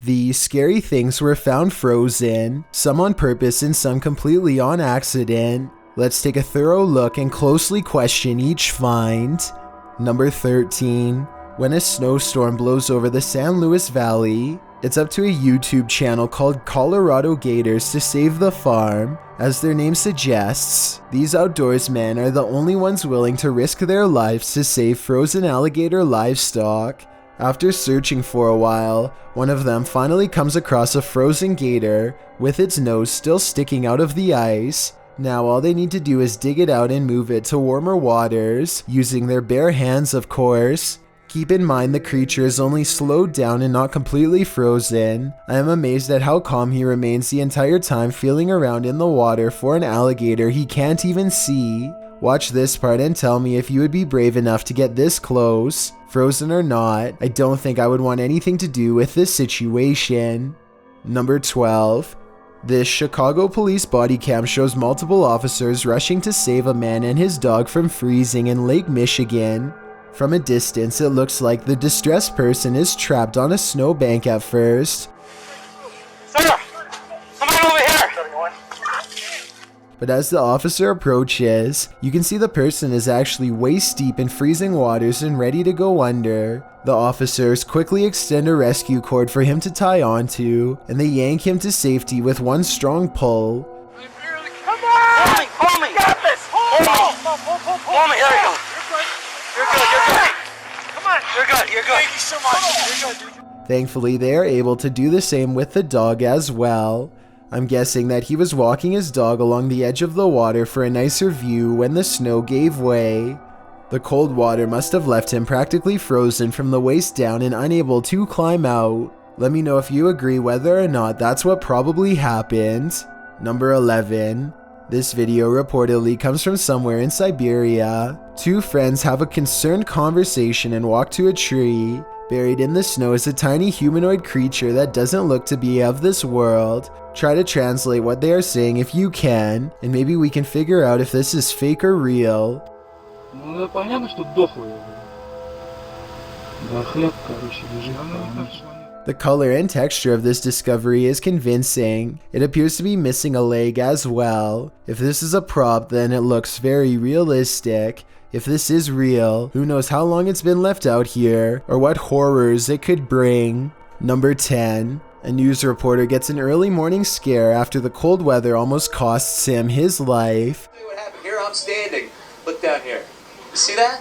These scary things were found frozen, some on purpose and some completely on accident. Let's take a thorough look and closely question each find. Number 13. When a snowstorm blows over the San Luis Valley, it's up to a YouTube channel called Colorado Gators to save the farm. As their name suggests, these outdoorsmen are the only ones willing to risk their lives to save frozen alligator livestock. After searching for a while, one of them finally comes across a frozen gator with its nose still sticking out of the ice. Now all they need to do is dig it out and move it to warmer waters, using their bare hands of course. Keep in mind the creature is only slowed down and not completely frozen. I am amazed at how calm he remains the entire time, feeling around in the water for an alligator he can't even see. Watch this part and tell me if you would be brave enough to get this close. Frozen or not, I don't think I would want anything to do with this situation. Number 12. This Chicago police body cam shows multiple officers rushing to save a man and his dog from freezing in Lake Michigan. From a distance, it looks like the distressed person is trapped on a snowbank at first. Sir, come on over here. But as the officer approaches, you can see the person is actually waist deep in freezing waters and ready to go under. The officers quickly extend a rescue cord for him to tie onto, and they yank him to safety with one strong pull. Come on! Hold me! Got this! Hold me! There you go. You're good. Come on. You're good. Thank you so much. You're good. Thankfully, they are able to do the same with the dog as well. I'm guessing that he was walking his dog along the edge of the water for a nicer view when the snow gave way. The cold water must have left him practically frozen from the waist down and unable to climb out. Let me know if you agree whether or not that's what probably happened. Number 11. This video reportedly comes from somewhere in Siberia. Two friends have a concerned conversation and walk to a tree. Buried in the snow is a tiny humanoid creature that doesn't look to be of this world. Try to translate what they are saying if you can, and maybe we can figure out if this is fake or real. The color and texture of this discovery is convincing. It appears to be missing a leg as well. If this is a prop, then it looks very realistic. If this is real, who knows how long it's been left out here, or what horrors it could bring. Number 10. A news reporter gets an early morning scare after the cold weather almost costs him his life. What happened here? I'm standing. Look down here. You see that?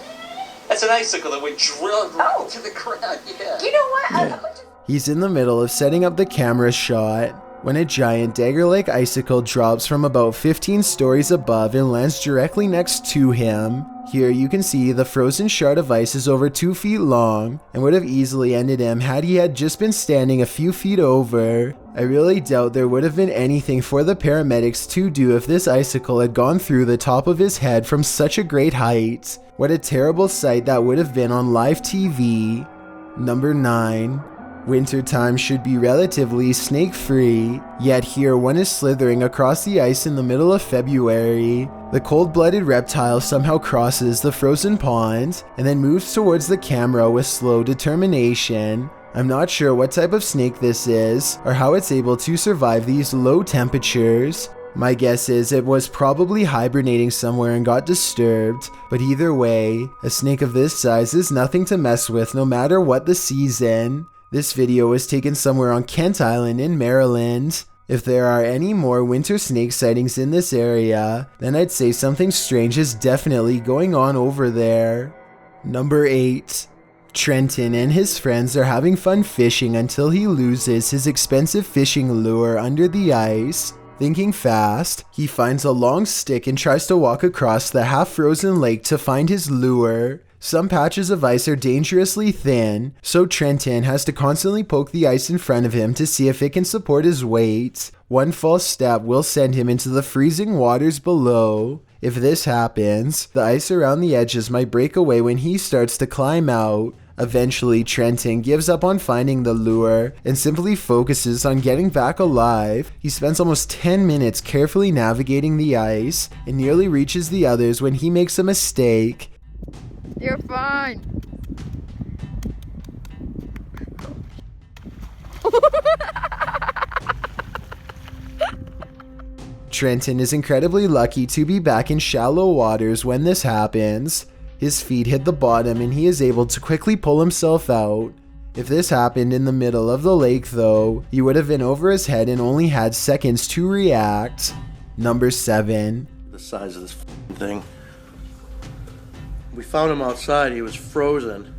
That's an icicle that went drilled right into the ground. Yeah. You know what? He's in the middle of setting up the camera shot when a giant dagger-like icicle drops from about 15 stories above and lands directly next to him. Here you can see the frozen shard of ice is over 2 feet long and would have easily ended him had he had just been standing a few feet over. I really doubt there would have been anything for the paramedics to do if this icicle had gone through the top of his head from such a great height. What a terrible sight that would have been on live TV. Number 9. Wintertime should be relatively snake-free, yet here one is slithering across the ice in the middle of February. The cold-blooded reptile somehow crosses the frozen pond and then moves towards the camera with slow determination. I'm not sure what type of snake this is or how it's able to survive these low temperatures. My guess is it was probably hibernating somewhere and got disturbed, but either way, a snake of this size is nothing to mess with no matter what the season. This video was taken somewhere on Kent Island in Maryland. If there are any more winter snake sightings in this area, then I'd say something strange is definitely going on over there. Number 8. Trenton and his friends are having fun fishing until he loses his expensive fishing lure under the ice. Thinking fast, he finds a long stick and tries to walk across the half-frozen lake to find his lure. Some patches of ice are dangerously thin, so Trenton has to constantly poke the ice in front of him to see if it can support his weight. One false step will send him into the freezing waters below. If this happens, the ice around the edges might break away when he starts to climb out. Eventually, Trenton gives up on finding the lure and simply focuses on getting back alive. He spends almost 10 minutes carefully navigating the ice and nearly reaches the others when he makes a mistake. You're fine. Trenton is incredibly lucky to be back in shallow waters when this happens. His feet hit the bottom and he is able to quickly pull himself out. If this happened in the middle of the lake though, he would have been over his head and only had seconds to react. Number 7. The size of this thing. We found him outside, he was frozen.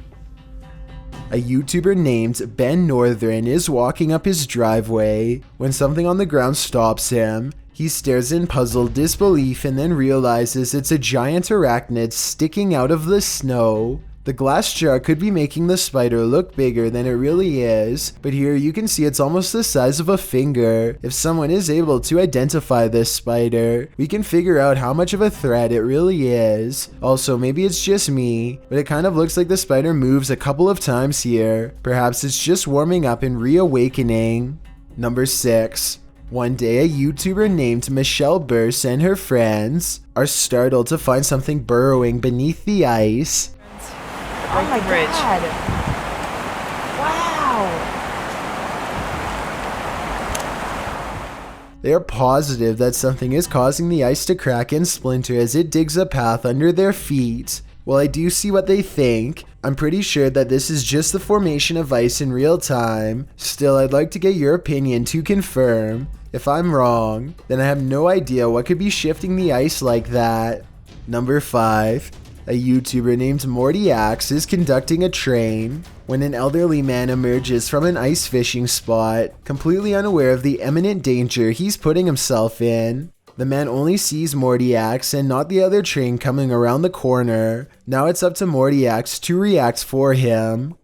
A YouTuber named Ben Northern is walking up his driveway when something on the ground stops him. He stares in puzzled disbelief and then realizes it's a giant arachnid sticking out of the snow. The glass jar could be making the spider look bigger than it really is, but here you can see it's almost the size of a finger. If someone is able to identify this spider, we can figure out how much of a threat it really is. Also, maybe it's just me, but it kind of looks like the spider moves a couple of times here. Perhaps it's just warming up and reawakening. Number 6. One day, a YouTuber named Michelle Burce and her friends are startled to find something burrowing beneath the ice. Oh my God. Wow. They are positive that something is causing the ice to crack and splinter as it digs a path under their feet. While I do see what they think, I'm pretty sure that this is just the formation of ice in real time. Still, I'd like to get your opinion to confirm. If I'm wrong, then I have no idea what could be shifting the ice like that. Number 5. A YouTuber named Morty Axe is conducting a train when an elderly man emerges from an ice fishing spot, completely unaware of the imminent danger he's putting himself in. The man only sees Morty Axe and not the other train coming around the corner. Now it's up to Morty Axe to react for him.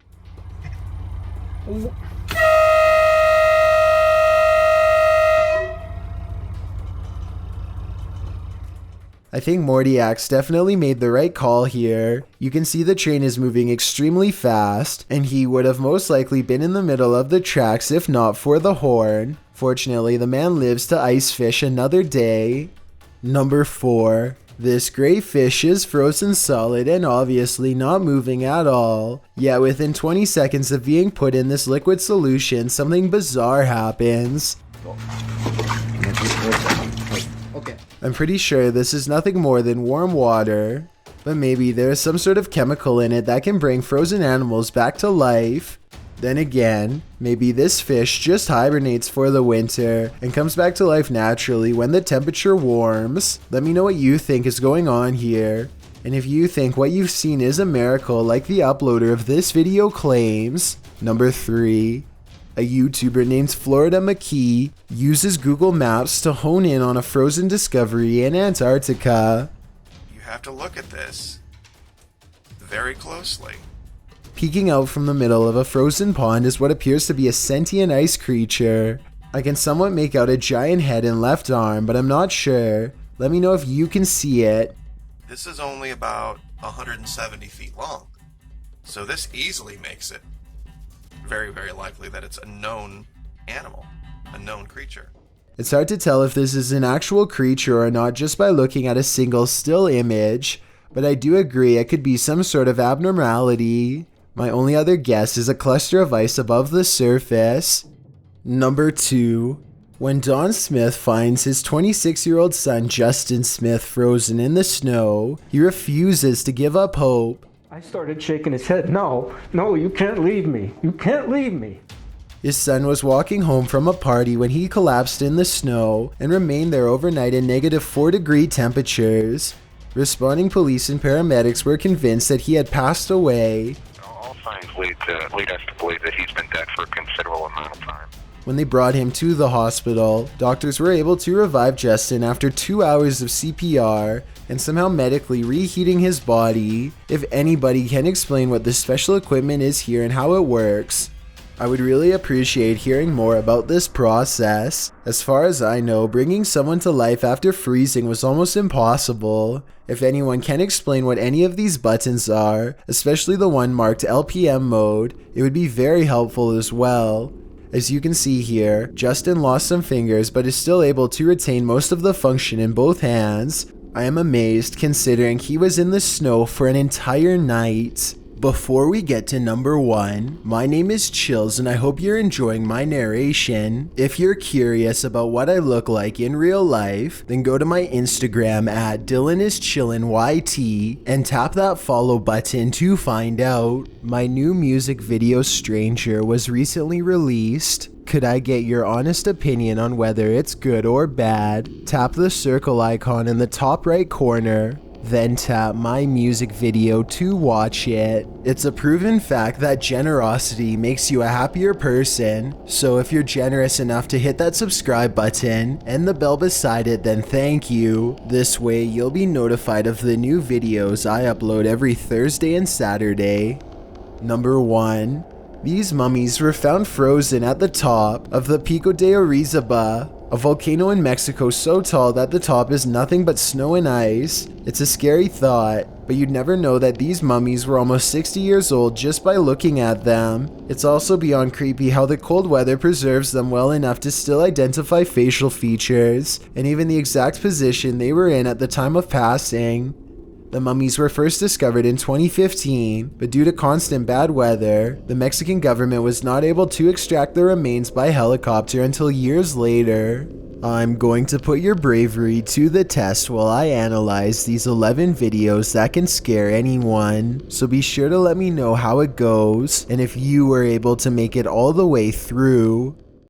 I think Morty Axe definitely made the right call here. You can see the train is moving extremely fast, and he would have most likely been in the middle of the tracks if not for the horn. Fortunately, the man lives to ice fish another day. Number 4. This gray fish is frozen solid and obviously not moving at all. Yet within 20 seconds of being put in this liquid solution, something bizarre happens. Okay. I'm pretty sure this is nothing more than warm water, but maybe there is some sort of chemical in it that can bring frozen animals back to life. Then again, maybe this fish just hibernates for the winter and comes back to life naturally when the temperature warms. Let me know what you think is going on here. And if you think what you've seen is a miracle like the uploader of this video claims. Number 3. A YouTuber named Florida McKee uses Google Maps to hone in on a frozen discovery in Antarctica. You have to look at this very closely. Peeking out from the middle of a frozen pond is what appears to be a sentient ice creature. I can somewhat make out a giant head and left arm, but I'm not sure. Let me know if you can see it. This is only about 170 feet long, so this easily makes it very, very likely that it's a known animal, a known creature. It's hard to tell if this is an actual creature or not just by looking at a single still image, but I do agree it could be some sort of abnormality. My only other guess is a cluster of ice above the surface. Number 2. When Don Smith finds his 26-year-old son Justin Smith frozen in the snow, he refuses to give up hope. I started shaking his head. No, you can't leave me. You can't leave me. His son was walking home from a party when he collapsed in the snow and remained there overnight in -4-degree temperatures. Responding police and paramedics were convinced that he had passed away. All signs lead us to believe that he's been dead for a considerable amount of time. When they brought him to the hospital, doctors were able to revive Justin after 2 hours of CPR and somehow medically reheating his body. If anybody can explain what this special equipment is here and how it works, I would really appreciate hearing more about this process. As far as I know, bringing someone to life after freezing was almost impossible. If anyone can explain what any of these buttons are, especially the one marked LPM mode, it would be very helpful as well. As you can see here, Justin lost some fingers but is still able to retain most of the function in both hands. I am amazed considering he was in the snow for an entire night. Before we get to number 1, my name is Chills and I hope you're enjoying my narration. If you're curious about what I look like in real life, then go to my Instagram at DylanIsChillinYT and tap that follow button to find out. My new music video Stranger was recently released. Could I get your honest opinion on whether it's good or bad? Tap the circle icon in the top right corner. Then tap my music video to watch it. It's a proven fact that generosity makes you a happier person, so if you're generous enough to hit that subscribe button and the bell beside it, then thank you. This way you'll be notified of the new videos I upload every Thursday and Saturday. Number 1. These mummies were found frozen at the top of the Pico de Orizaba, a volcano in Mexico so tall that the top is nothing but snow and ice. It's a scary thought, but you'd never know that these mummies were almost 60 years old just by looking at them. It's also beyond creepy how the cold weather preserves them well enough to still identify facial features, and even the exact position they were in at the time of passing. The mummies were first discovered in 2015, but due to constant bad weather, the Mexican government was not able to extract the remains by helicopter until years later. I'm going to put your bravery to the test while I analyze these 11 videos that can scare anyone, so be sure to let me know how it goes and if you were able to make it all the way through.